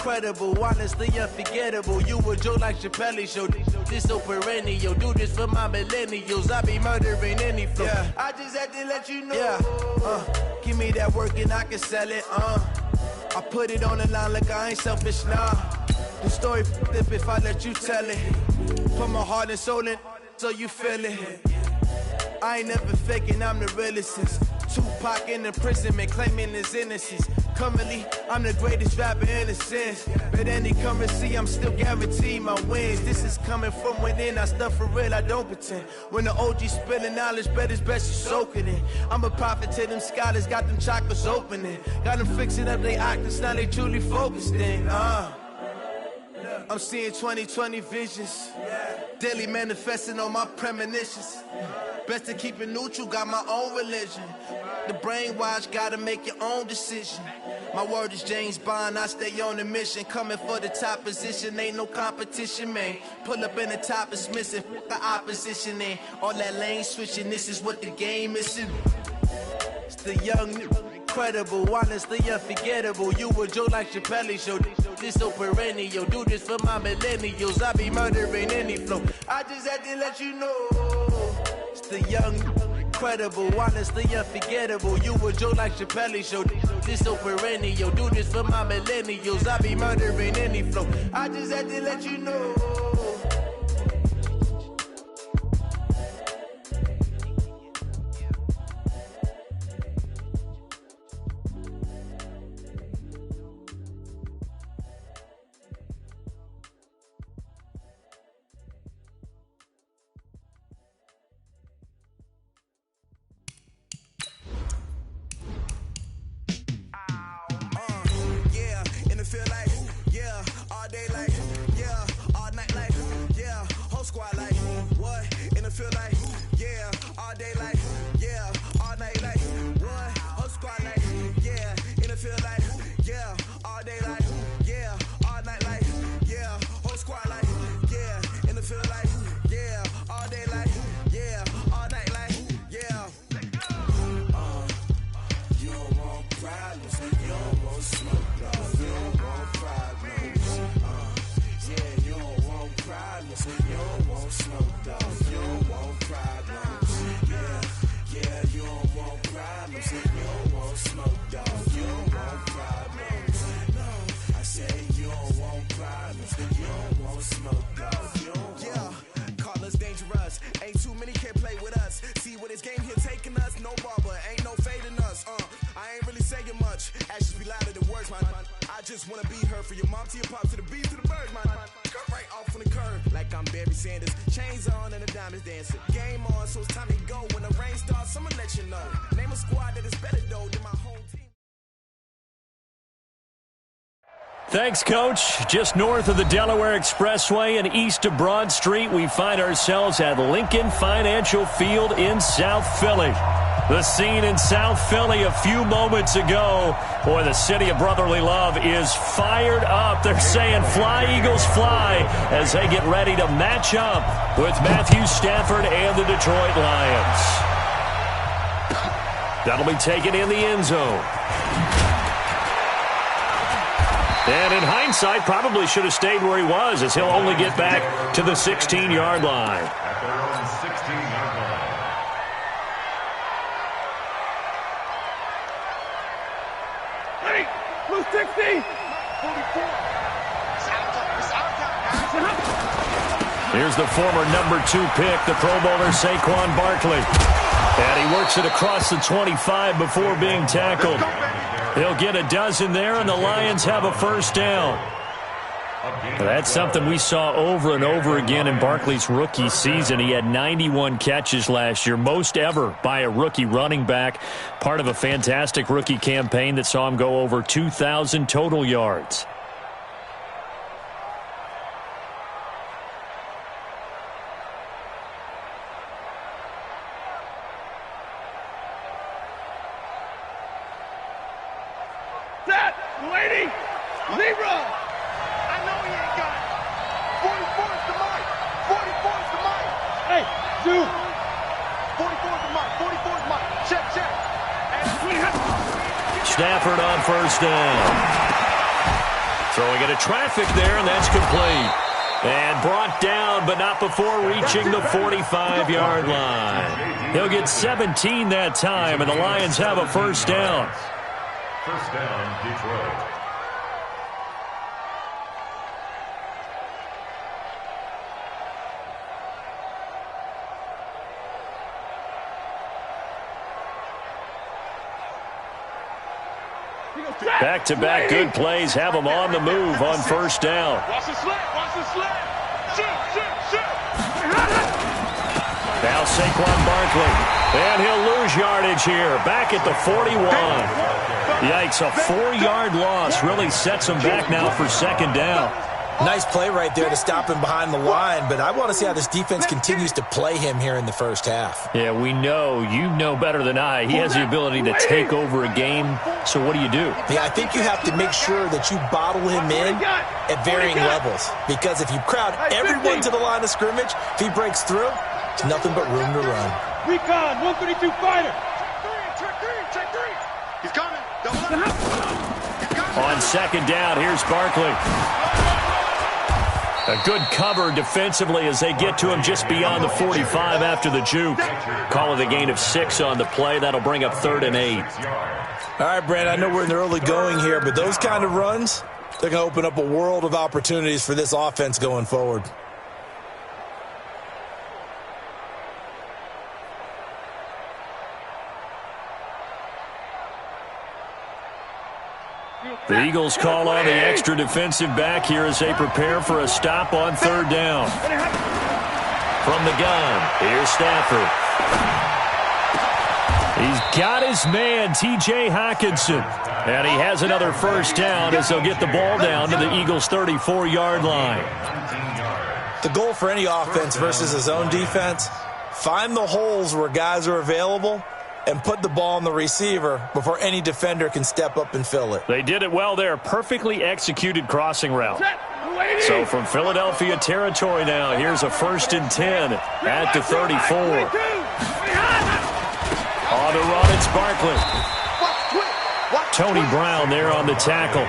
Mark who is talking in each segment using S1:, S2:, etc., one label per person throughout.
S1: incredible, honestly unforgettable. You a joke like Chappelle Show. This so perennial. Do this for my millennials. I be murdering any flow. Yeah. I just had to let you know. Yeah. Give me that work and I can sell it. I put it on the line like I ain't selfish, nah. The story flip if I let you tell it. Put my heart and soul in so you feel it. I ain't never faking, I'm the realest since Tupac in imprisonment, claiming his innocence. Currently, I'm the greatest rapper in a sense. But any currency, I'm still guaranteed my wins. This is coming from within, I stuff for real, I don't pretend. When the OG spilling knowledge, bet it's best you soak it in. I'm a prophet to them scholars, got them chakras opening. Got them fixing up they octaves, now they truly focused in. I'm seeing 2020 visions. Daily manifesting on my premonitions. Best to keep it neutral, got my own religion. The brainwash, gotta make your own decision. My word is James Bond, I stay on the mission. Coming for the top position, ain't no competition, man. Pull up in the top is missing, the opposition in. All that lane switching, this is what the game is. It's the young, incredible, honestly unforgettable. You a joke like Chappelle Show. This so perennial. Do this for my millennials. I be murdering any flow. I just had to let you know. It's the young, incredible, honestly unforgettable. You a joke like Chappelle Show. This so perennial. Do this for my millennials. I be murdering any flow. I just had to let you know.
S2: Thanks, Coach. Just north of the Delaware Expressway and east of Broad Street, we find ourselves at Lincoln Financial Field in South Philly. The scene in South Philly a few moments ago. Boy, the city of brotherly love is fired up. They're saying, "Fly, Eagles, fly," as they get ready to match up with Matthew Stafford and the Detroit Lions. That'll be taken in the end zone. And in hindsight, probably should have stayed where he was, as he'll only get back to the 16-yard line.
S3: At their own 16-yard line.
S4: Ready? Blue 60. 44.
S2: Here's the former number 2 pick, the Pro Bowler Saquon Barkley. And he works it across the 25 before being tackled. He'll get a dozen there, and the Lions have a first down. That's something we saw over and over again in Barkley's rookie season. He had 91 catches last year, most ever by a rookie running back. Part of a fantastic rookie campaign that saw him go over 2,000 total yards.
S4: Stafford on first down.
S2: Throwing into traffic there, and that's complete. And brought down, but not before reaching the 45-yard line. He'll get 17 that time, and the Lions have a first down.
S3: First down, Detroit.
S2: Back-to-back good plays have them on the move on first down.
S4: Watch the slant. Watch the slant. Shoot.
S2: Now Saquon Barkley. And he'll lose yardage here. Back at the 41. Yikes, a 4-yard loss really sets him back now for second down.
S5: Nice play right there to stop him behind the line, but I want to see how this defense continues to play him here in the first half.
S2: Yeah, we know. You know better than I. He has the ability to take over a game, so what do?
S5: Yeah, I think you have to make sure that you bottle him in at varying levels, because if you crowd everyone to the line of scrimmage, if he breaks through, it's nothing but room to run.
S4: Recon, 132 fighter.
S3: Check three. He's coming. Double up.
S2: On second down, here's Barkley. A good cover defensively as they get to him just beyond the 45 after the juke. Call it a gain of 6 on the play. That'll bring up 3rd and 8.
S5: All right, Brad, I know we're in the early going here, but those kind of runs, they're going to open up a world of opportunities for this offense going forward.
S2: The Eagles call on the extra defensive back here as they prepare for a stop on 3rd down. From the gun, here's Stafford. He's got his man, T.J. Hockenson. And he has another first down as they'll get the ball down to the Eagles' 34-yard line.
S5: The goal for any offense versus his own defense, find the holes where guys are available and put the ball on the receiver before any defender can step up and fill it.
S2: They did it well there. Perfectly executed crossing route. So from Philadelphia territory now, here's a 1st and 10 at the 34. On the run, it's Barkley. Tony Brown there on the tackle.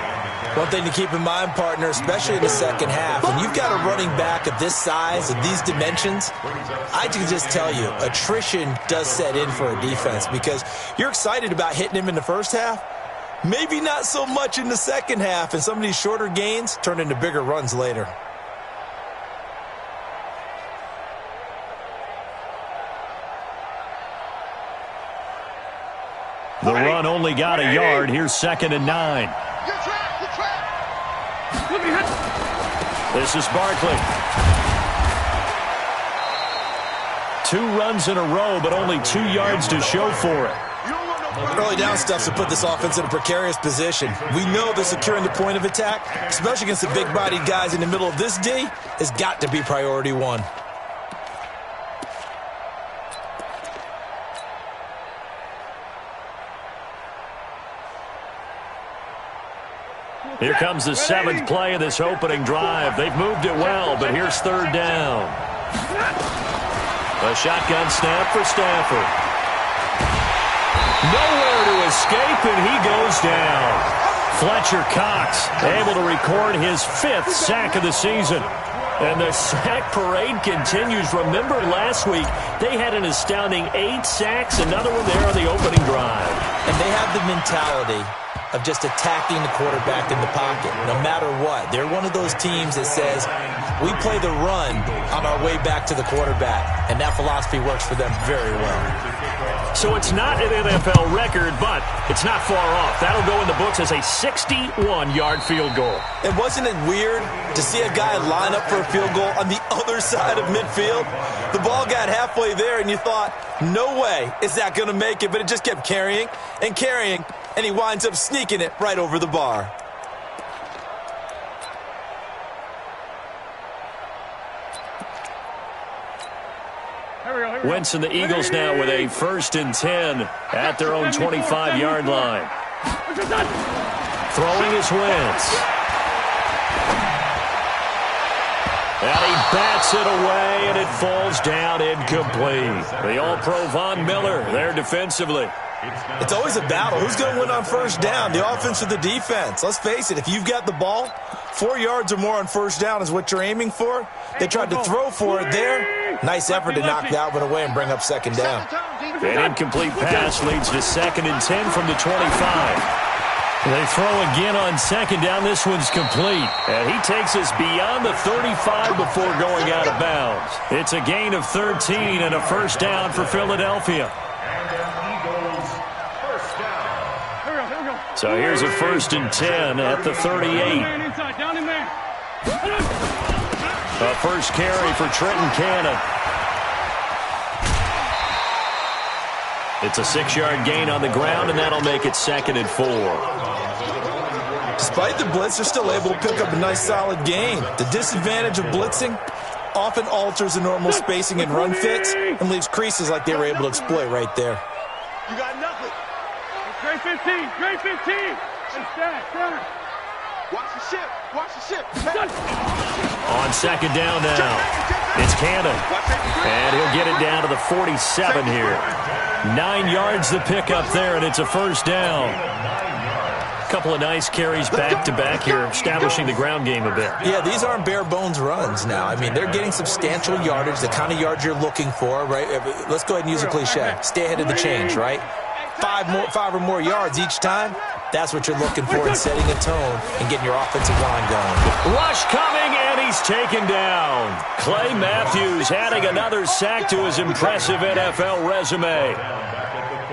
S5: One thing to keep in mind, partner, especially in the second half, when you've got a running back of this size and these dimensions, I can just tell you, attrition does set in for a defense because you're excited about hitting him in the first half, maybe not so much in the second half, and some of these shorter gains turn into bigger runs later.
S2: The run only got a yard. Here's 2nd and 9. This is Barkley. 2 runs in a row, but only 2 yards to show for it.
S5: Early down stuff to put this offense in a precarious position. We know that securing the point of attack, especially against the big-bodied guys in the middle of this D, has got to be priority 1.
S2: Here comes the 7th play of this opening drive. They've moved it well, but here's 3rd down. A shotgun snap for Stafford. Nowhere to escape, and he goes down. Fletcher Cox able to record his 5th sack of the season. And the sack parade continues. Remember last week, they had an astounding 8 sacks, another one there on the opening drive.
S5: And they have the mentality of just attacking the quarterback in the pocket, no matter what. They're one of those teams that says, we play the run on our way back to the quarterback, and that philosophy works for them very well.
S2: So it's not an NFL record, but it's not far off. That'll go in the books as a 61-yard field goal.
S5: And wasn't it weird to see a guy line up for a field goal on the other side of midfield? The ball got halfway there, and you thought, no way is that going to make it, but it just kept carrying and carrying, and he winds up sneaking it right over the bar.
S2: Wentz and the Eagles now with a 1st and 10 at their own 25-yard line. Throwing is Wentz. And he bats it away, and it falls down incomplete. The All-Pro Von Miller there defensively.
S5: It's always a battle. Who's going to win on first down, the offense or the defense? Let's face it, if you've got the ball, 4 yards or more on first down is what you're aiming for. They tried to throw for it there. Nice effort to knock that one away and bring up second down.
S2: An incomplete pass leads to 2nd and 10 from the 25. They throw again on second down. This one's complete. And he takes us beyond the 35 before going out of bounds. It's a gain of 13 and a first down for Philadelphia. So here's a 1st and 10 at the 38. A first carry for Trenton Cannon. It's a 6-yard gain on the ground, and that'll make it 2nd and 4.
S5: Despite the blitz, they're still able to pick up a nice, solid gain. The disadvantage of blitzing often alters the normal spacing and run fits and leaves creases like they were able to exploit right there.
S4: You got nothing. Great 15. Great 15. Stand. Watch the ship. Watch the ship.
S2: On second down now, it's Cannon. And he'll get it down to the 47 here. 9 yards the pickup there, and it's a first down. A couple of nice carries back-to-back here, establishing the ground game a bit.
S5: Yeah, these aren't bare-bones runs now. I mean, they're getting substantial yardage, the kind of yards you're looking for, right? Let's go ahead and use a cliche. Stay ahead of the change, right? 5 or more yards each time. That's what you're looking for in setting a tone and getting your offensive line going.
S2: Rush coming, and he's taken down. Clay Matthews adding another sack to his impressive NFL resume.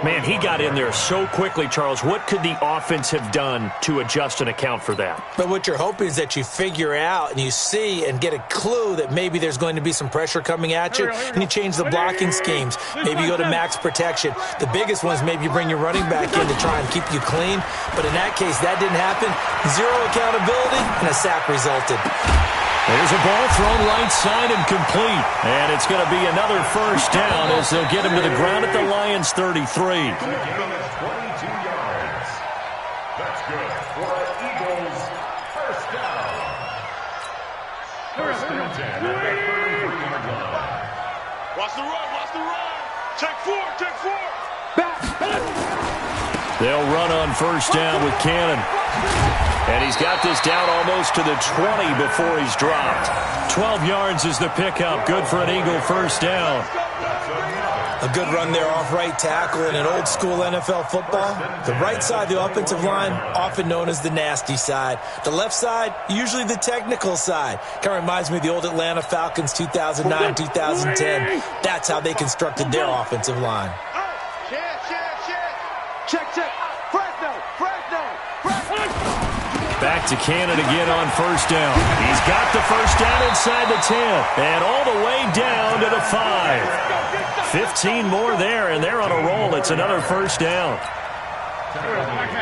S2: Man, he got in there so quickly, Charles. What could the offense have done to adjust and account for that?
S5: But what you're hoping is that you figure out and you see and get a clue that maybe there's going to be some pressure coming at you, and you change the blocking schemes. Maybe you go to max protection. The biggest one is maybe you bring your running back in to try and keep you clean. But in that case, that didn't happen. Zero accountability, and a sack resulted.
S2: There's a ball thrown right side and complete. And it's going to be another first down as they'll get him to the ground at the Lions' 33.
S3: 22 yards. That's good for Eagles. First down. First and 10 at the 33-yard line.
S4: Watch the run. Check 4.
S2: They'll run on first down with Cannon. And he's got this down almost to the 20 before he's dropped. 12 yards is the pickup. Good for an Eagle first down.
S5: A good run there off right tackle in an old school NFL football. The right side, the offensive line, often known as the nasty side. The left side, usually the technical side. Kind of reminds me of the old Atlanta Falcons 2009, 2010. That's how they constructed their offensive line.
S4: Check.
S2: Back to Cannon again on first down. He's got the first down inside the 10 and all the way down to the 5. 15 more there, and they're on a roll. It's another first down.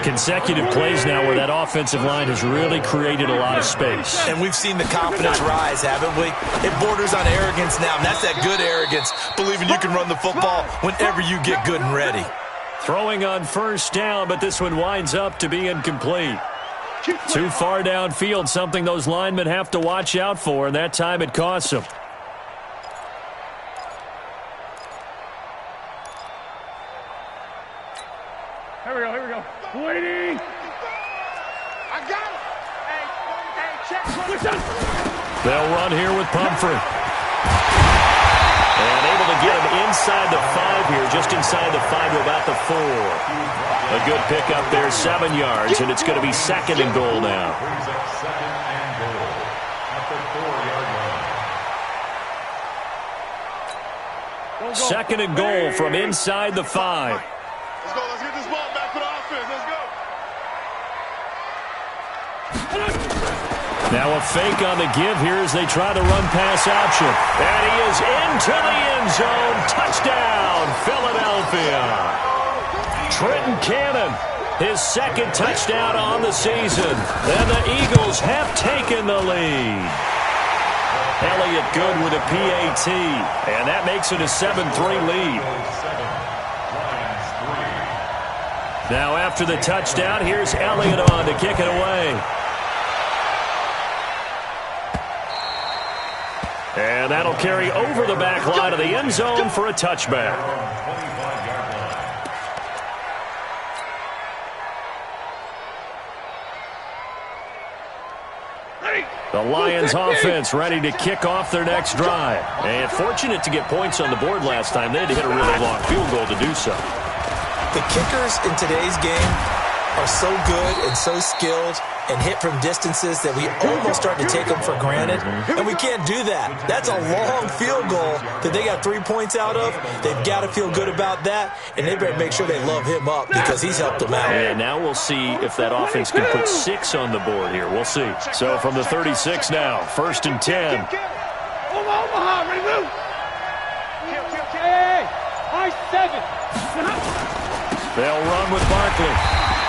S2: Consecutive plays now where that offensive line has really created a lot of space.
S5: And we've seen the confidence rise, haven't we? It borders on arrogance now, and that's that good arrogance, believing you can run the football whenever you get good and ready.
S2: Throwing on first down, but this one winds up to be incomplete. Too far downfield, something those linemen have to watch out for, and that time it costs them.
S4: Here we go. Waiting. I got it. Hey, check.
S2: They'll run here with Pumphrey. And able to get him inside the 5 here, just inside the 5 to about the 4. A good pickup there, 7 yards, and it's going to be 2nd and goal now.
S3: Brings up 2nd and goal at the 4-yard line.
S2: 2nd and goal from inside the 5.
S4: Let's go. Let's get this ball back for the offense. Let's go.
S2: Now a fake on the give here as they try the run-pass option. And he is into the end zone. Touchdown, Philadelphia. Trenton Cannon, his 2nd touchdown on the season. And the Eagles have taken the lead. Elliott good with a PAT. And that makes it a 7-3 lead. Now after the touchdown, here's Elliott on to kick it away. And that'll carry over the back line of the end zone for a touchback. The Lions offense ready to kick off their next drive. And fortunate to get points on the board last time. They had to hit a really long field goal to do so.
S5: The kickers in today's game are so good and so skilled and hit from distances that we almost start to take them for granted. And we can't do that. That's a long field goal that they got 3 points out of. They've got to feel good about that, and they better make sure they love him up because he's helped them out.
S2: And now we'll see if that offense can put 6 on the board here. We'll see. So from the 36 now, 1st and 10.
S4: Omaha, ready to move. Hey, high 7.
S2: They'll run with Barkley.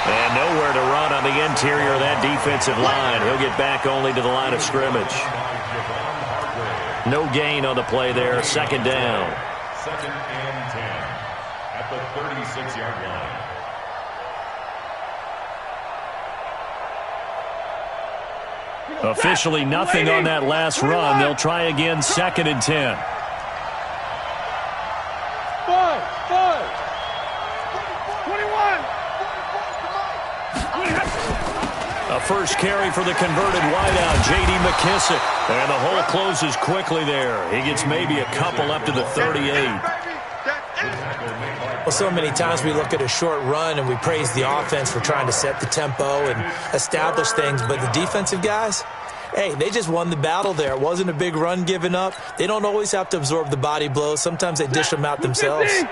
S2: And nowhere to run on the interior of that defensive line. He'll get back only to the line of scrimmage. No gain on the play there. 2nd down.
S3: 2nd and 10 at the 36-yard line.
S2: Officially nothing on that last run. They'll try again, 2nd and 10.
S4: 21.
S2: A first carry for the converted wideout, J.D. McKissick. And the hole closes quickly there. He gets maybe a couple up to the 38.
S5: Well, so many times we look at a short run and we praise the offense for trying to set the tempo and establish things, but the defensive guys, hey, they just won the battle there. It wasn't a big run given up. They don't always have to absorb the body blows. Sometimes they dish them out themselves.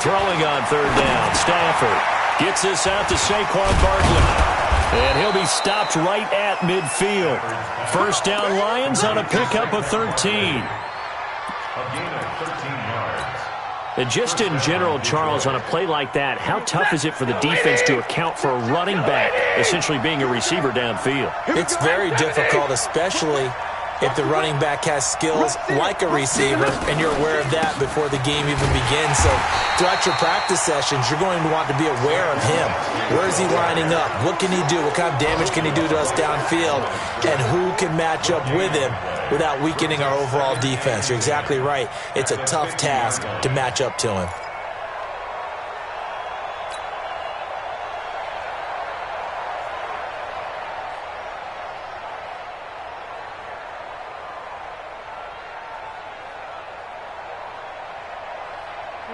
S2: Throwing on 3rd down, Stafford gets this out to Saquon Barkley. And he'll be stopped right at midfield. 1st down Lions on a pickup of 13.
S3: A gain of 13 yards.
S2: And just in general, Charles, on a play like that, how tough is it for the defense to account for a running back essentially being a receiver downfield?
S5: It's very difficult, especially if the running back has skills like a receiver, and you're aware of that before the game even begins. So throughout your practice sessions, you're going to want to be aware of him. Where is he lining up? What can he do? What kind of damage can he do to us downfield? And who can match up with him without weakening our overall defense? You're exactly right. It's a tough task to match up to him.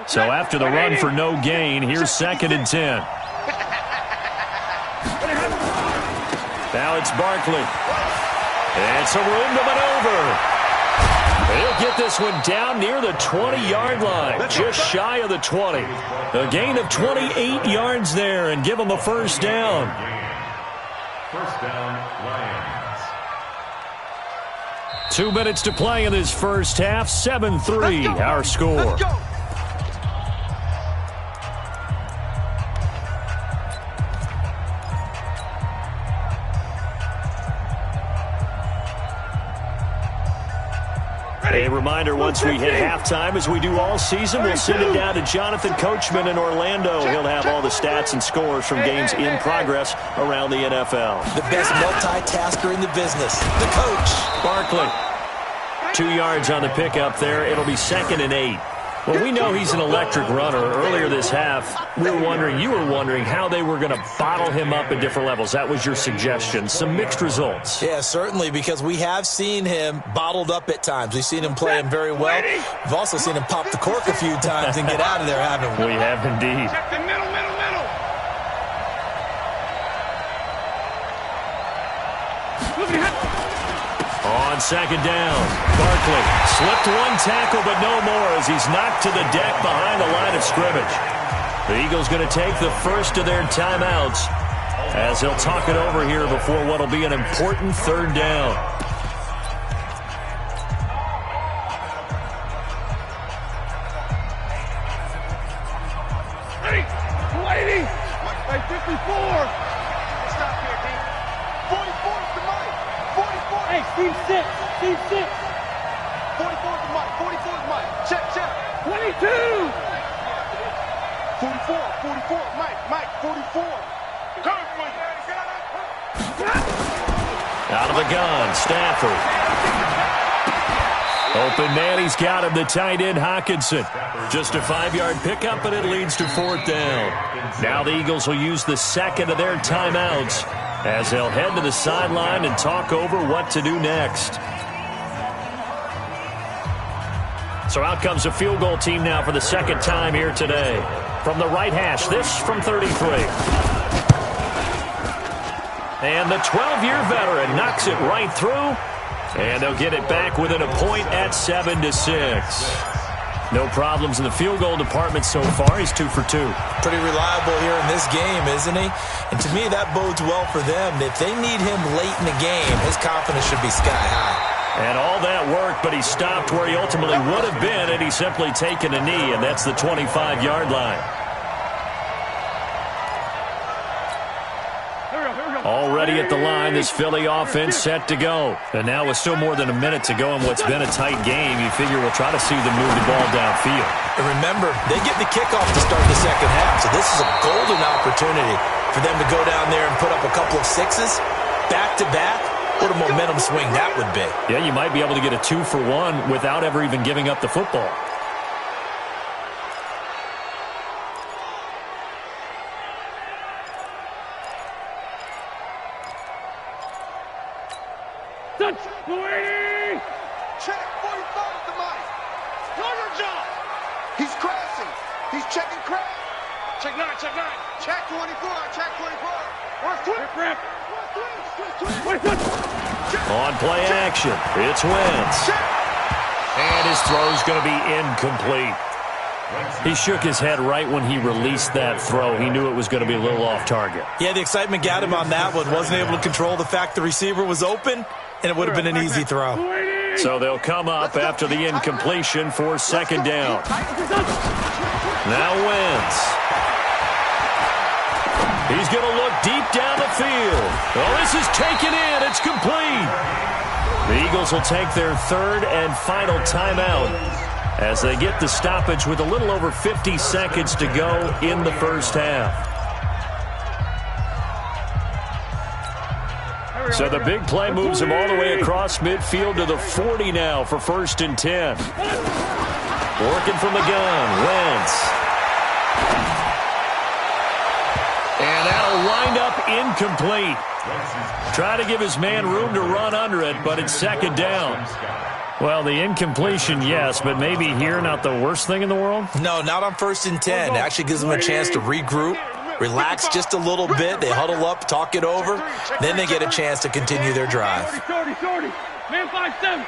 S2: So after the run for no gain, here's 2nd and 10. Now it's Barkley. And some room to maneuver. He'll get this one down near the 20-yard line, just shy of the 20. A gain of 28 yards there and give him a 1st down.
S3: 1st down, Lions.
S2: 2 minutes to play in this first half. 7-3 our score. A reminder, once we hit halftime, as we do all season, we'll send it down to Jonathan Coachman in Orlando. He'll have all the stats and scores from games in progress around the NFL.
S5: The best multitasker in the business, the coach.
S2: Barkley, 2 yards on the pickup there. It'll be 2nd and 8. Well, we know he's an electric runner. Earlier this half, you were wondering how they were going to bottle him up at different levels. That was your suggestion. Some mixed results.
S5: Yeah, certainly, because we have seen him bottled up at times. We've seen him playing very well. We've also seen him pop the cork a few times and get out of there, haven't we?
S2: We have indeed.
S4: Check the middle.
S2: On 2nd down, Barkley slipped one tackle, but no more as he's knocked to the deck behind the line of scrimmage. The Eagles going to take the first of their timeouts as they'll talk it over here before what will be an important 3rd down.
S4: Ready, 54. Stop here, D. 44 is the mic. 44. Hey, Steve 6. 44 is the mic. 44 is the mic. Check. 22. 44. Mike, 44. Coming for you.
S2: Out of the gun, Stafford. Open man, he's got him, the tight end, Hockenson. Just a 5-yard pickup, and it leads to 4th down. Now the Eagles will use the second of their timeouts as they'll head to the sideline and talk over what to do next. So out comes a field goal team now for the second time here today. From the right hash, this from 33. And the 12-year veteran knocks it right through. And they'll get it back within a point at 7-6. No problems in the field goal department so far. He's 2 for 2.
S5: Pretty reliable here in this game, isn't he? And to me, that bodes well for them. If they need him late in the game, his confidence should be sky high.
S2: And all that work, but he stopped where he ultimately would have been had he simply taken a knee, and that's the 25-yard line. Already at the line, this Philly offense set to go. And now with still more than a minute to go in what's been a tight game, you figure we'll try to see them move the ball downfield.
S5: And remember, they get the kickoff to start the second half, so this is a golden opportunity for them to go down there and put up a couple of sixes back-to-back. What a momentum swing that would be.
S2: Yeah, you might be able to get a 2-for-1 without ever even giving up the football.
S4: Check 45 to Mike. Do your job. He's crashing. He's checking crash. Check 9. Check 24. Check 24.
S2: On play action, it's Wentz. And his throw's going to be incomplete. He shook his head right when he released that throw. He knew it was going to be a little off target.
S5: Yeah, the excitement got him on that one. Wasn't able to control the fact the receiver was open, and it would have been an easy throw.
S2: So they'll come up after the incompletion for second down. Now Wentz. He's going to look deep down the field. Oh, this is taken in. It's complete. The Eagles will take their third and final timeout as they get the stoppage with a little over 50 seconds to go in the first half. So the big play moves him all the way across midfield to the 40 now for 1st and 10. Working from the gun, Wentz. And that'll wind up incomplete. Try to give his man room to run under it, but it's second down. Well, the incompletion, yes, but maybe here not the worst thing in the world?
S5: No, not on 1st and 10. It actually gives them a chance to regroup, relax just a little bit. They huddle up, talk it over. Then they get a chance to continue their drive.
S4: Man 5-7.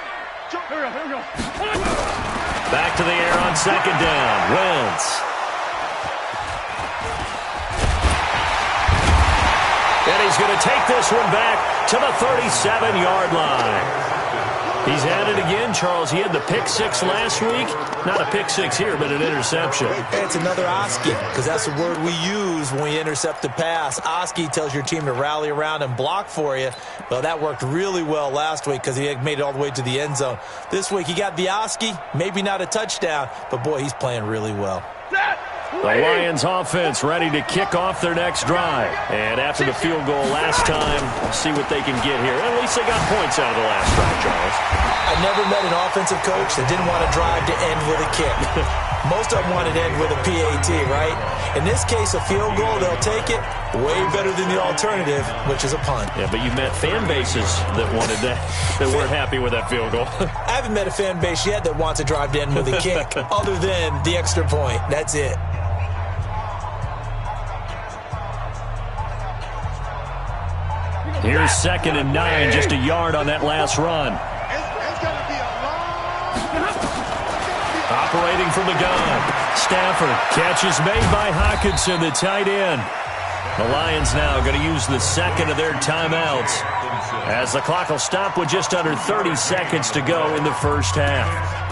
S4: Here we go.
S2: Back to the air on second down. Wentz. And he's going to take this one back to the 37-yard line. He's at it again, Charles. He had the pick six last week. Not a pick six here, but an interception.
S5: It's another Oski, because that's the word we use when we intercept the pass. Oski tells your team to rally around and block for you. Well, that worked really well last week because he had made it all the way to the end zone. This week, he got the Oski, maybe not a touchdown, but, boy, he's playing really well.
S2: The Lions offense ready to kick off their next drive. And after the field goal last time, we'll see what they can get here. At least they got points out of the last drive, Charles.
S5: I never met an offensive coach that didn't want a drive to end with a kick. Most of them wanted to end with a PAT, right? In this case, a field goal, they'll take it. Way better than the alternative, which is a punt.
S2: Yeah, but you met fan bases that wanted that weren't happy with that field goal.
S5: I haven't met a fan base yet that wants a drive to end with a kick, other than the extra point. That's it.
S2: Here's 2nd and 9, just a yard on that last run.
S4: It's going to be a long...
S2: Operating from the gun. Stafford, catch is made by Hockenson, the tight end. The Lions now going to use the second of their timeouts as the clock will stop with just under 30 seconds to go in the first half.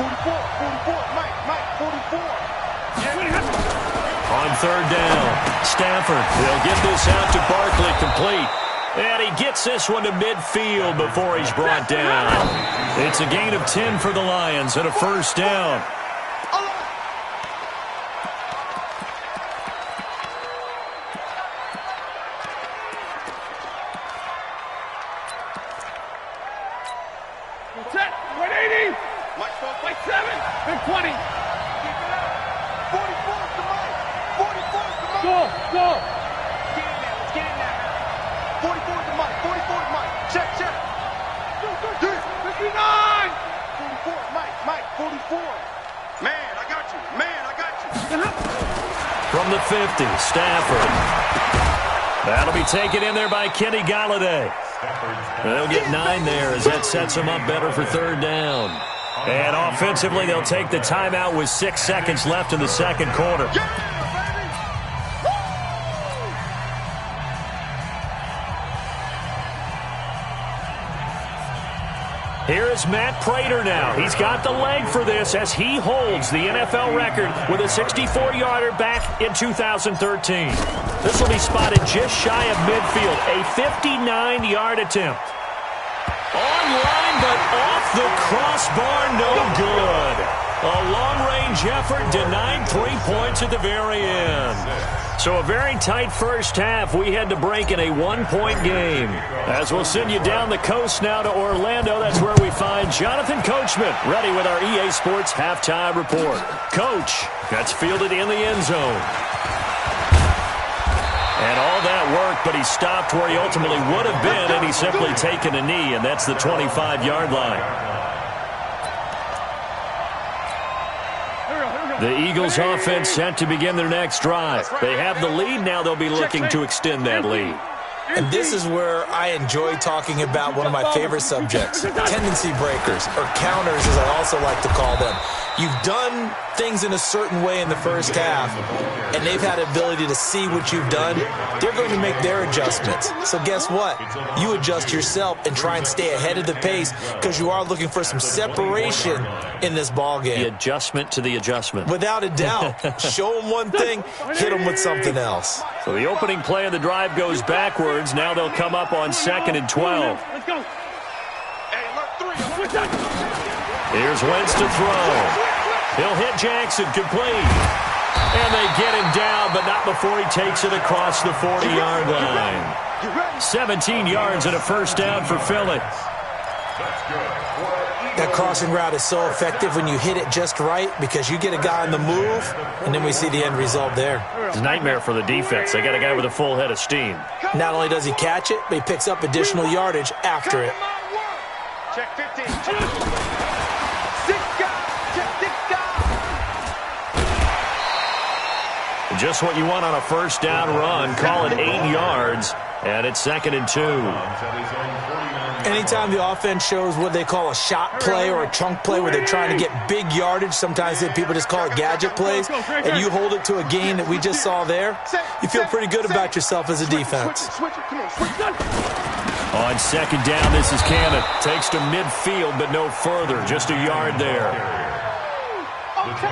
S4: Mike, 44.
S2: On third down, Stafford. They'll get this out to Barkley, complete. And he gets this one to midfield before he's brought down. It's a gain of 10 for the Lions and a first down.
S4: Set. 180. Mike 7. Big 20. 44 to Mike. 44 to Mike. Go. Get in there. Let's get in there. 44 to Mike. 44 to Mike. Check. 59. 44. Mike. 44. Man, I got you.
S2: From the 50, Stafford. That'll be taken in there by Kenny Galladay. They'll get 9 there as that sets them up better for third down. And offensively, they'll take the timeout with 6 seconds left in the second quarter. Here is Matt Prater now. He's got the leg for this as he holds the NFL record with a 64-yarder back in 2013. This will be spotted just shy of midfield. A 59-yard attempt. Online, but off the crossbar, no good. A long-range effort denied 3 points at the very end. So a very tight first half. We had to break in a 1-point game. As we'll send you down the coast now to Orlando, that's where we find Jonathan Coachman, ready with our EA Sports halftime report. Coach, that's fielded in the end zone. And all that work, but he stopped where he ultimately would have been, and he's simply taken a knee, and that's the 25-yard line. The Eagles offense set to begin their next drive. They have the lead. Now they'll be looking to extend that lead.
S5: And this is where I enjoy talking about one of my favorite subjects, tendency breakers, or counters as I also like to call them. You've done things in a certain way in the first half, and they've had the ability to see what you've done. They're going to make their adjustments. So guess what? You adjust yourself and try and stay ahead of the pace because you are looking for some separation in this ballgame.
S2: The adjustment to the adjustment.
S5: Without a doubt. Show them one thing, hit them with something else.
S2: So the opening play of the drive goes backwards. Now they'll come up on 2nd and 12.
S4: Let's go.
S2: Here's Wentz to throw. He'll hit Jackson, complete. And they get him down, but not before he takes it across the 40-yard line. 17 yards and a first down for Philly.
S5: That crossing route is so effective when you hit it just right because you get a guy on the move, and then we see the end result there.
S2: It's a nightmare for the defense. They got a guy with a full head of steam.
S5: Not only does he catch it, but he picks up additional yardage after it.
S4: Check 15. 6 guys. Check 6 guys.
S2: Just what you want on a first down run. Call it 8 yards, and it's 2nd and 2.
S5: Anytime the offense shows what they call a shot play or a chunk play where they're trying to get big yardage, sometimes people just call it gadget plays, and you hold it to a gain that we just saw there, you feel pretty good about yourself as a defense.
S2: On 2nd down, this is Cannon. Takes to midfield, but no further. Just a yard there.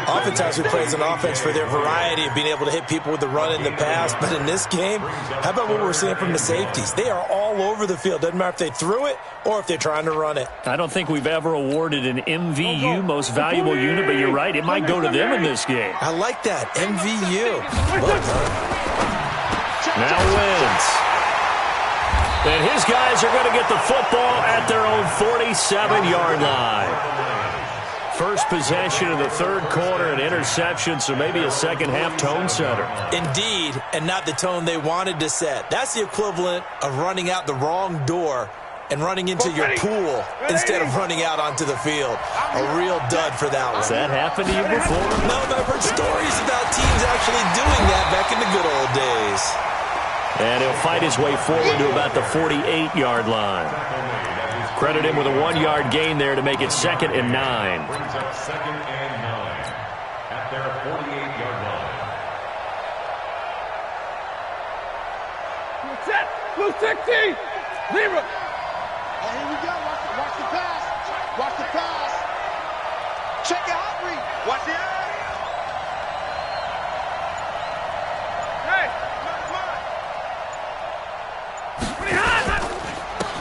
S5: Oftentimes we praise an offense for their variety of being able to hit people with the run and the pass, but in this game, how about what we're seeing from the safeties? They are all over the field. Doesn't matter if they threw it or if they're trying to run it.
S2: I don't think we've ever awarded an MVU, most valuable unit, but you're right. It might go to them in this game.
S5: I like that. MVU. Well done.
S2: Now Wentz. And his guys are going to get the football at their own 47-yard line. First possession of the third quarter, an interception, so maybe a second-half tone setter.
S5: Indeed, and not the tone they wanted to set. That's the equivalent of running out the wrong door and running into your pool instead of running out onto the field. A real dud for that one.
S2: Has that happened to you before?
S5: No, but I've heard stories about teams actually doing that back in the good old days.
S2: And he'll fight his way forward to about the 48-yard line. Credit him with a 1-yard gain there to make it 2nd and 9.
S3: Brings up 2nd and 9 at their 48-yard line.
S4: Set. Blue 60. Libra. Oh, here we go. Watch the pass. Watch the pass. Check your hot read. Watch the eye.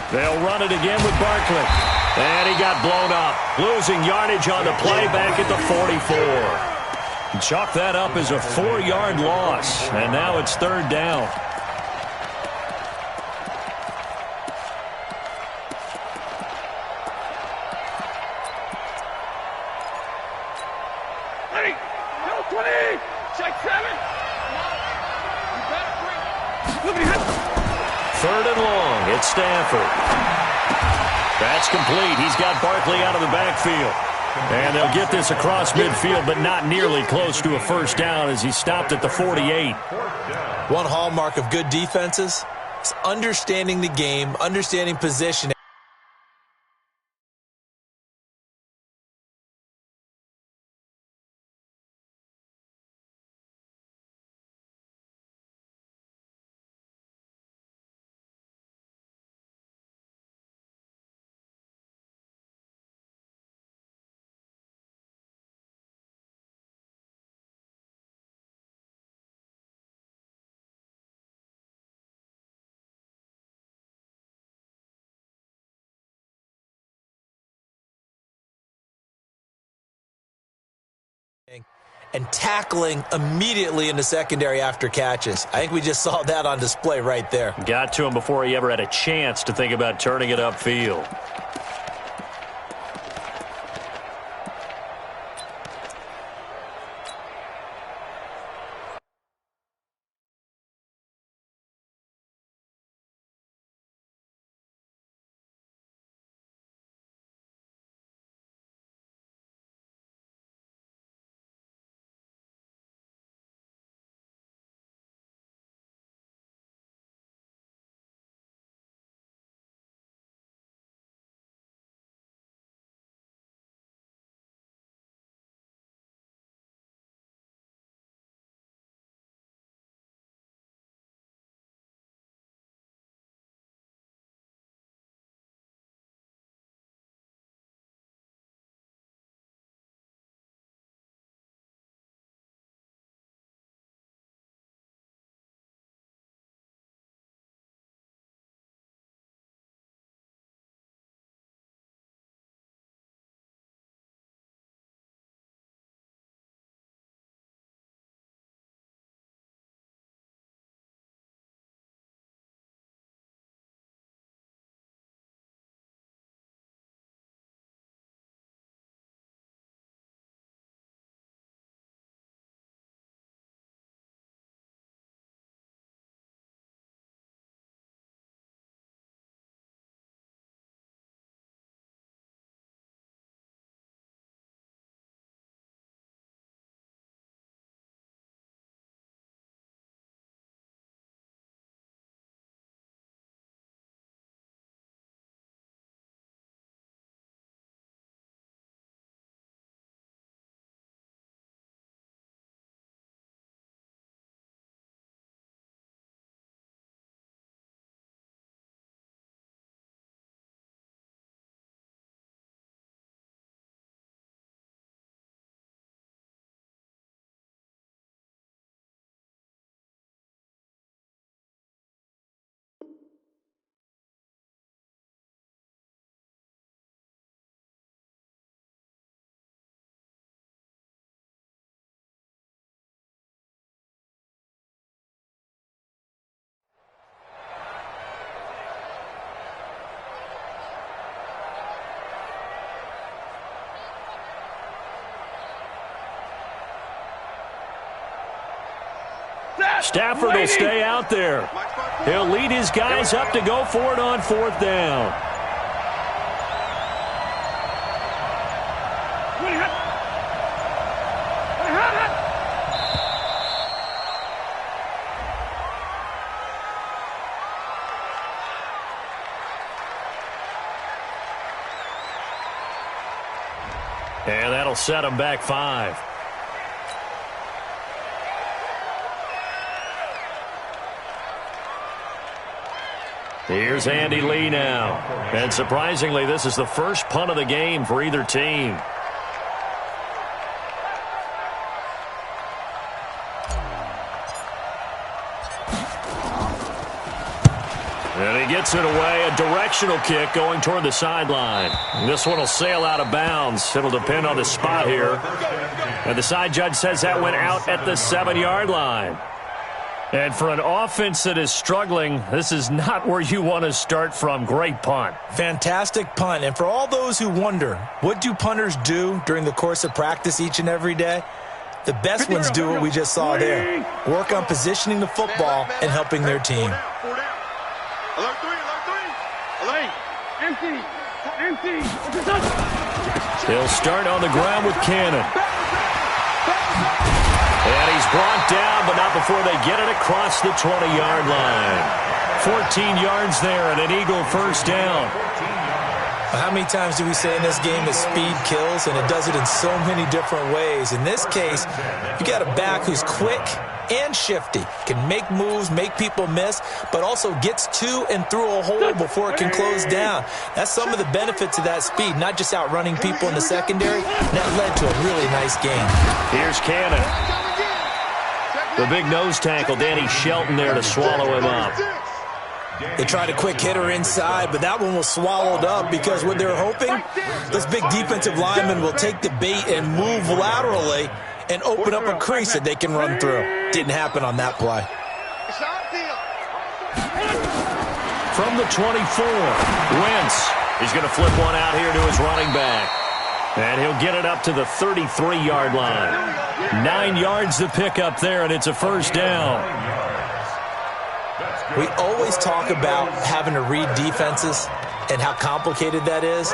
S2: They'll run it again with Barkley. And he got blown up. Losing yardage on the play back at the 44. Chalk that up as a 4-yard loss. And now it's third down. Third and long. It's Stafford. That's complete. He's got Barkley out of the backfield. And they'll get this across midfield, but not nearly close to a first down as he stopped at the 48.
S5: One hallmark of good defenses is understanding the game, understanding position. And tackling immediately in the secondary after catches. I think we just saw that on display right there.
S2: Got to him before he ever had a chance to think about turning it upfield. Stafford will stay out there. He'll lead his guys up to go for it on fourth down. And that'll set him back 5. Here's Andy Lee now. And surprisingly, this is the first punt of the game for either team. he gets it away. A directional kick going toward the sideline. This one will sail out of bounds. It'll depend on the spot here. And the side judge says that went out at the 7-yard line. And for an offense that is struggling, this is not where you want to start from. Great punt.
S5: Fantastic punt. And for all those who wonder, what do punters do during the course of practice each and every day? The best ones do what we just saw there. Work on positioning the football and helping their team.
S2: They'll start on the ground with Cannon. And he's brought down, but not before they get it across the 20-yard line. 14 yards there and an Eagle first down.
S5: How many times do we say in this game that speed kills, and it does it in so many different ways? In this case, you got a back who's quick and shifty, can make moves, make people miss, but also gets to and through a hole before it can close down. That's some of the benefits of that speed, not just outrunning people in the secondary. And that led to a really nice game.
S2: Here's Cannon. The big nose tackle, Danny Shelton there to swallow him up.
S5: They tried a quick hitter inside, but that one was swallowed up because what they're hoping, this big defensive lineman will take the bait and move laterally and open up a crease that they can run through. Didn't happen on that play.
S2: From the 24, Wentz is going to flip one out here to his running back. And he'll get it up to the 33-yard line. 9 yards to pick up there, and it's a first down.
S5: We always talk about having to read defenses and how complicated that is.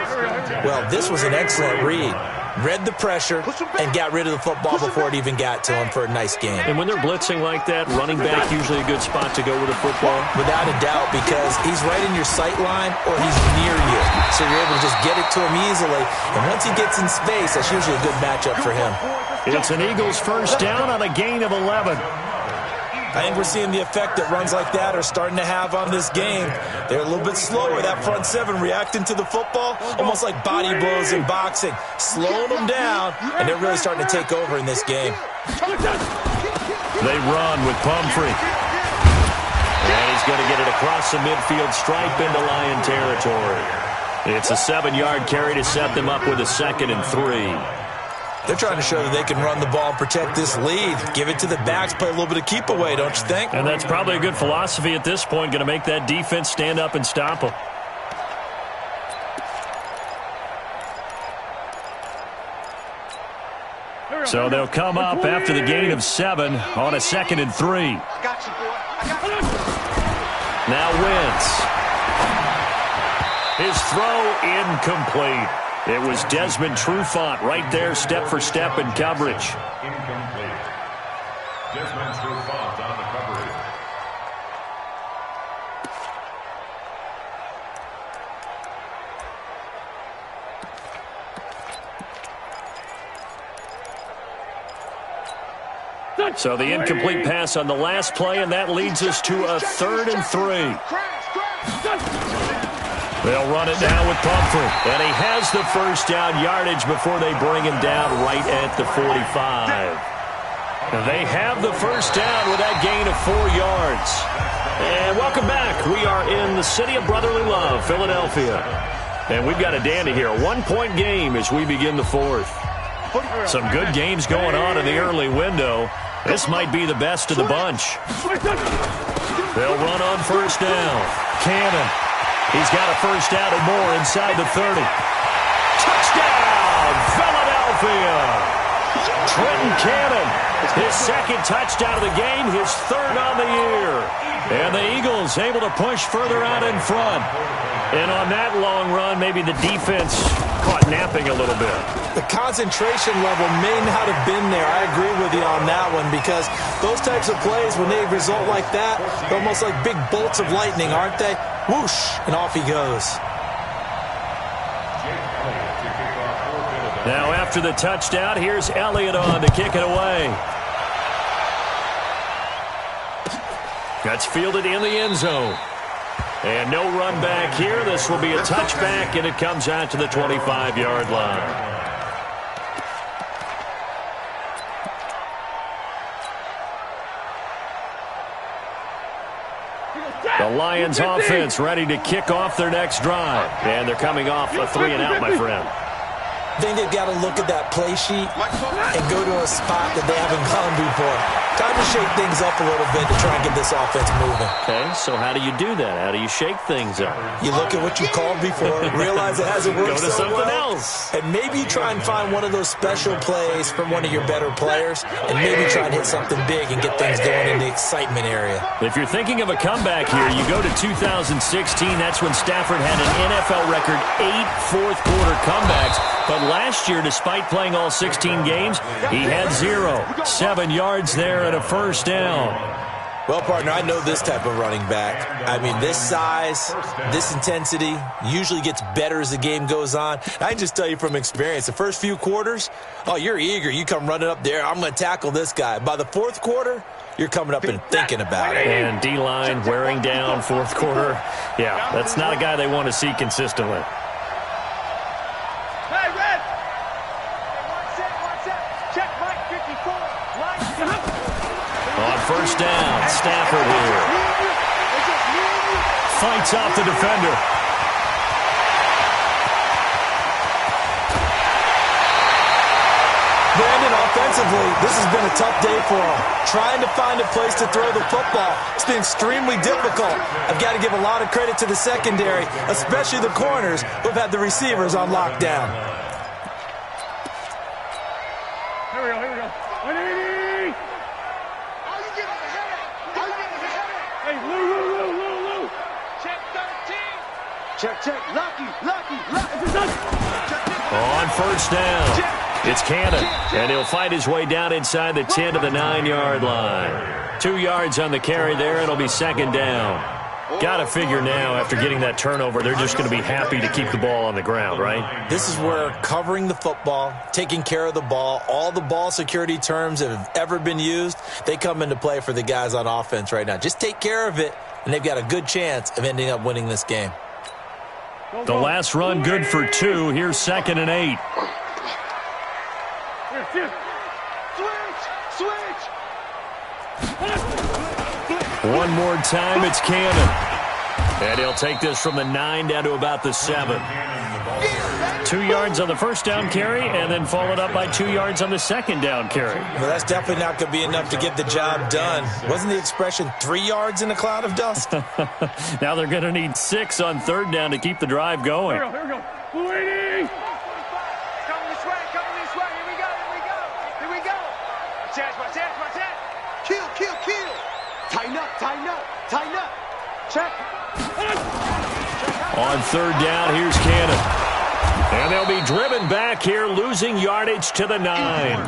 S5: Well, this was an excellent read. Read the pressure and got rid of the football before it even got to him for a nice game.
S2: And when they're blitzing like that, running back usually a good spot to go with the football?
S5: Without a doubt, because he's right in your sight line or he's near you. So you're able to just get it to him easily. And once he gets in space, that's usually a good matchup for him.
S2: It's an Eagles first down on a gain of 11.
S5: I think we're seeing the effect that runs like that are starting to have on this game. They're a little bit slower, that front seven, reacting to the football, almost like body blows in boxing, slowing them down, and they're really starting to take over in this game.
S2: They run with Pumphrey. And he's going to get it across the midfield stripe into Lion territory. It's a 7-yard carry to set them up with a 2nd and 3.
S5: They're trying to show that they can run the ball and protect this lead. Give it to the backs, play a little bit of keep away, don't you think?
S2: And that's probably a good philosophy at this point, going to make that defense stand up and stop them. So they'll come up after the gain of 7 on a 2nd and 3. Now Wentz. His throw incomplete. It was Desmond Trufant right there, step for step in coverage.
S3: Incomplete. Desmond Trufant on the coverage.
S2: So the incomplete pass on the last play, and that leads us to a 3rd and 3. They'll run it now with Pumphrey. And he has the first down yardage before they bring him down right at the 45. They have the first down with that gain of 4 yards. And welcome back. We are in the city of brotherly love, Philadelphia. And we've got a dandy here. A 1-point game as we begin the 4th. Some good games going on in the early window. This might be the best of the bunch. They'll run on first down. Cannon. He's got a first down and more inside the 30. Touchdown, Philadelphia! Trenton Cannon, his 2nd touchdown of the game, his 3rd on the year. And the Eagles able to push further out in front. And on that long run, maybe the defense caught napping a little bit.
S5: The concentration level may not have been there. I agree with you on that one, because those types of plays, when they result like that, they're almost like big bolts of lightning, aren't they? Whoosh, and off he goes.
S2: Now after the touchdown, here's Elliott on to kick it away. That's fielded in the end zone. And no run back here. This will be a touchback, and it comes out to the 25-yard line. The Lions offense ready to kick off their next drive. And they're coming off a 3-and-out, my friend.
S5: I think they've got to look at that play sheet and go to a spot that they haven't gone before. Time to shake things up a little bit to try and get this offense moving.
S2: Okay, so how do you do that? How do you shake things up?
S5: You look at what you called before, realize it hasn't worked
S2: so
S5: so
S2: something
S5: well,
S2: else.
S5: and maybe try and find one of those special plays from one of your better players, and maybe try and hit something big and get things going in the excitement area.
S2: If you're thinking of a comeback here, you go to 2016. That's when Stafford had an NFL record 8 fourth-quarter comebacks. But last year, despite playing all 16 games, he had 0. 7 yards there and a first down.
S5: Well, partner, I know this type of running back. I mean, this size, this intensity usually gets better as the game goes on. I can just tell you from experience, the first few quarters, oh, you're eager. You come running up there, I'm going to tackle this guy. By the fourth quarter, you're coming up and thinking about it.
S2: And D-line wearing down fourth quarter. Yeah, that's not a guy they want to see consistently. On first down, Stafford here. Fights off the defender.
S5: Brandon, offensively, this has been a tough day for him. Trying to find a place to throw the football. It's been extremely difficult. I've got to give a lot of credit to the secondary, especially the corners who have had the receivers on lockdown.
S4: Here we go. 180! Hey, Lou. Check 13. Check. Lucky.
S2: On first down, it's Cannon, and he'll fight his way down inside the 10 to the 9-yard line. 2 yards on the carry there, and it'll be second down. Got to figure now, after getting that turnover, they're just going to be happy to keep the ball on the ground, right?
S5: This is where covering the football, taking care of the ball, all the ball security terms that have ever been used, they come into play for the guys on offense right now. Just take care of it, and they've got a good chance of ending up winning this game.
S2: The last run good for 2. Here's 2nd and 8.
S4: Switch!
S2: One more time, it's Cannon. And he'll take this from the 9 down to about the 7. 2 yards on the first down carry, and then followed up by 2 yards on the second down carry.
S5: Well, that's definitely not going to be enough to get the job done. Wasn't the expression 3 yards in a cloud of dust?
S2: Now they're going to need 6 on third down to keep the drive going.
S4: Here we go. Waiting! Coming this way. Here we go. My chance. Kill. Tighten up. Check.
S2: On third down, here's Cannon. And they'll be driven back here, losing yardage to the 9.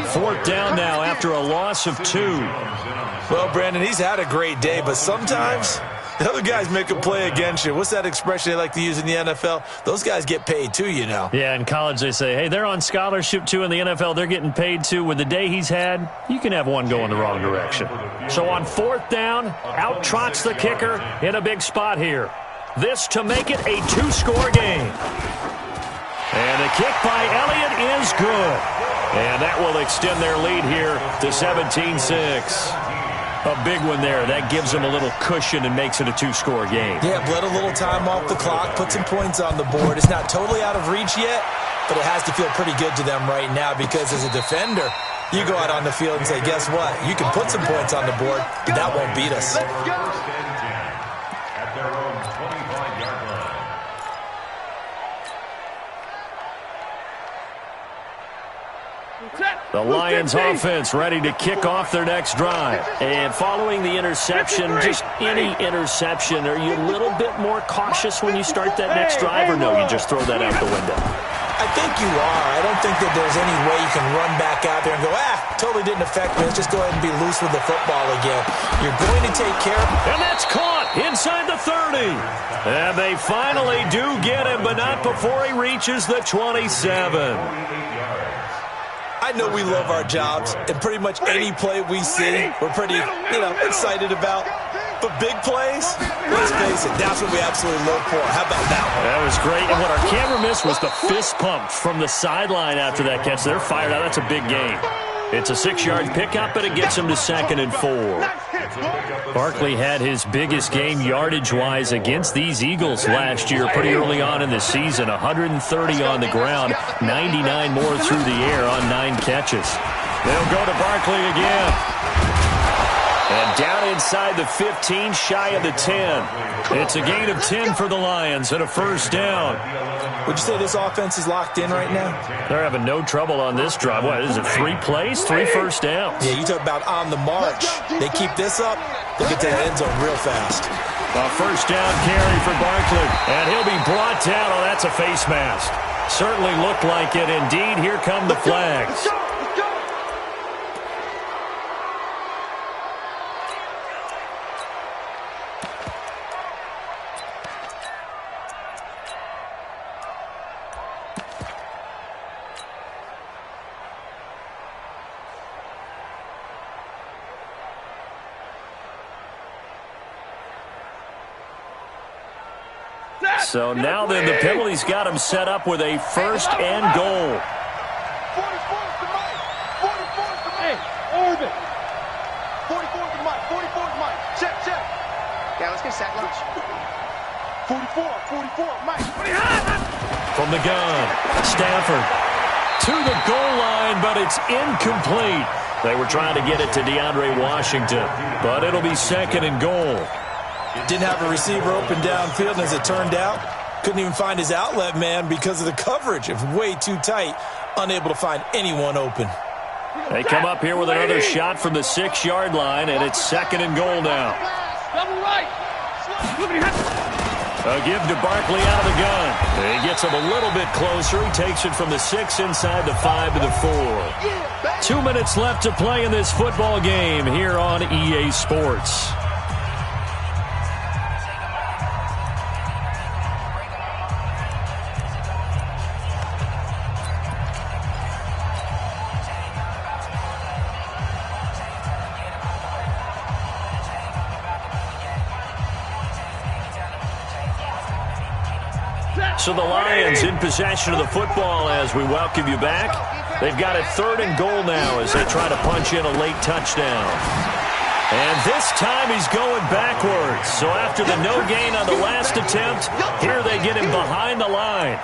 S2: 4th down now after a loss of 2.
S5: Well, Brandon, he's had a great day, but sometimes the other guys make a play against you. What's that expression they like to use in the NFL? Those guys get paid too, you know.
S2: Yeah, in college they say, hey, they're on scholarship too. In the NFL, they're getting paid too. With the day he's had, you can have one go in the wrong direction. So on 4th down, out trots the kicker in a big spot here. This to make it a 2-score game. And the kick by Elliott is good. And that will extend their lead here to 17-6. A big one there. That gives them a little cushion and makes it a 2-score game.
S5: Yeah, bled a little time off the clock, put some points on the board. It's not totally out of reach yet, but it has to feel pretty good to them right now because as a defender, you go out on the field and say, guess what? You can put some points on the board, but that won't beat us.
S3: At their own 25-yard line.
S2: The Lions offense ready to kick off their next drive. And following the interception, just any interception, are you a little bit more cautious when you start that next drive, or no, you just throw that out the window?
S5: I think you are. I don't think that there's any way you can run back out there and go, totally didn't affect me. Let's just go ahead and be loose with the football again. You're going to take care of it.
S2: And that's caught inside the 30. And they finally do get him, but not before he reaches the 27.
S5: I know we love our jobs, and pretty much any play we see, we're pretty, excited about. But big plays, let's face it, that's what we absolutely look for. How about that one?
S2: That was great. And what our camera missed was the fist pump from the sideline after that catch. They're fired out. That's a big game. It's a 6-yard pickup, but it gets him to 2nd and 4. Barkley had his biggest game yardage-wise against these Eagles last year pretty early on in the season. 130 on the ground, 99 more through the air on 9 catches. They'll go to Barkley again. And down inside the 15, shy of the 10. It's a gain of 10 for the Lions and a first down.
S5: Would you say this offense is locked in right now?
S2: They're having no trouble on this drive. What, is it 3 plays, 3 first downs?
S5: Yeah, you talk about on the march. They keep this up, they get to the end zone real fast.
S2: A first down carry for Barkley. And he'll be brought down. Oh, that's a face mask. Certainly looked like it. Indeed, here come the flags. So now then the penalty's got him set up with a first and goal.
S4: 44's the mic. 44's the mic. Hey, orbit. 44's the mic. 44's mic. Check. Yeah, let's get sack lunch. 44, Mike.
S2: From the gun, Stafford to the goal line, but it's incomplete. They were trying to get it to DeAndre Washington, but it'll be 2nd and goal.
S5: Didn't have a receiver open downfield, and as it turned out, couldn't even find his outlet man because of the coverage. It was way too tight, unable to find anyone open.
S2: They come up here with another shot from the 6-yard line, and it's 2nd and goal now.
S4: Double right.
S2: A give to Barkley out of the gun. He gets him a little bit closer. He takes it from the 6 inside the 5 to the 4. 2 minutes left to play in this football game here on EA Sports. So the Lions in possession of the football as we welcome you back. They've got it 3rd and goal now as they try to punch in a late touchdown. And this time he's going backwards. So after the no gain on the last attempt, here they get him behind the line.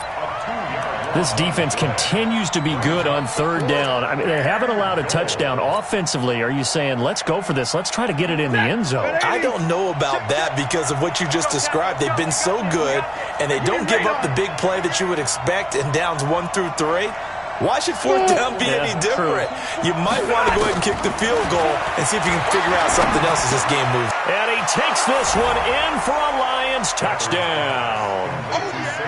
S2: This defense continues to be good on 3rd down. I mean, they haven't allowed a touchdown offensively. Are you saying, let's go for this? Let's try to get it in the end zone.
S5: I don't know about that because of what you just described. They've been so good, and they don't give up the big play that you would expect in downs 1 through 3. Why should 4th down be any different? True. You might want to go ahead and kick the field goal and see if you can figure out something else as this game moves.
S2: And he takes this one in for a Lions touchdown.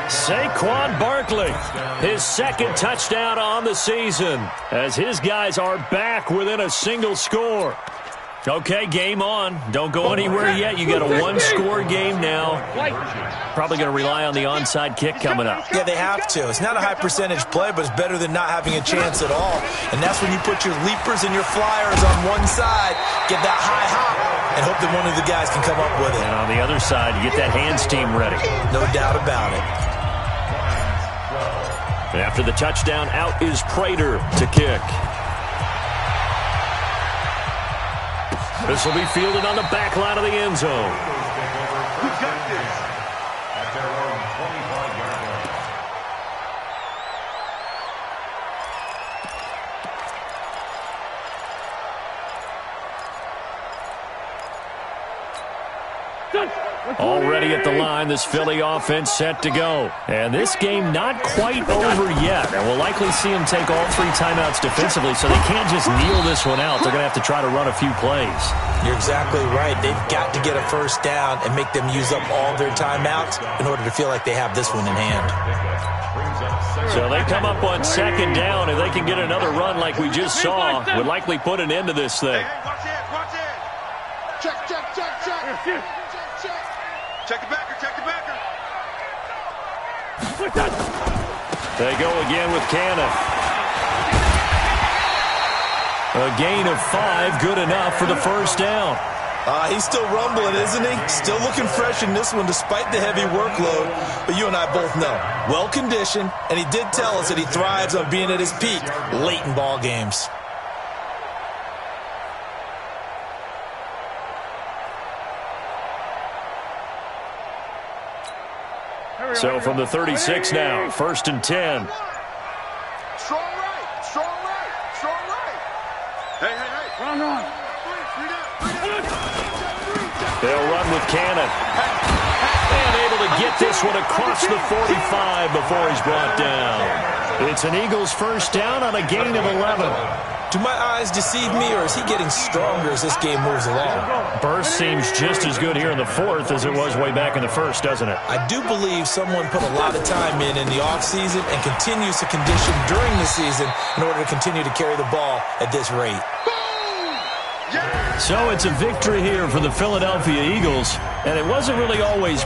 S2: Saquon Barkley, his 2nd touchdown on the season, as his guys are back within a single score. Okay, game on. Don't go anywhere yet. You got a 1-score game now. Probably going to rely on the onside kick coming up.
S5: Yeah, they have to. It's not a high percentage play, but it's better than not having a chance at all. And that's when you put your leapers and your flyers on one side, get that high hop, and hope that one of the guys can come up with it.
S2: And on the other side, you get that hands team ready.
S5: No doubt about it.
S2: And after the touchdown, out is Prater to kick. This will be fielded on the back line of the end zone.
S3: We got this. At their own 25-yard line.
S2: Already at the line, this Philly offense set to go. And this game not quite over yet. And we'll likely see them take all 3 timeouts defensively, so they can't just kneel this one out. They're going to have to try to run a few plays.
S5: You're exactly right. They've got to get a first down and make them use up all their timeouts in order to feel like they have this one in hand.
S2: So they come up on 2nd down. If they can get another run like we just saw, would likely put an end to this thing.
S4: Watch it. Check. Check the backer.
S2: They go again with Cannon. A gain of 5, good enough for the first down.
S5: He's still rumbling, isn't he? Still looking fresh in this one despite the heavy workload. But you and I both know, well-conditioned, and he did tell us that he thrives on being at his peak late in ball games.
S2: So from the 36 now, 1st and 10.
S4: Strong right, strong right, strong right. Hey. Run.
S2: They'll run with Cannon. And able to get this one across the 45 before he's brought down. It's an Eagles first down on a gain of 11.
S5: Do my eyes deceive me, or is he getting stronger as this game moves along?
S2: Burst seems just as good here in the 4th as it was way back in the 1st, doesn't it?
S5: I do believe someone put a lot of time in the offseason and continues to condition during the season in order to continue to carry the ball at this rate.
S2: So it's a victory here for the Philadelphia Eagles, and it wasn't really always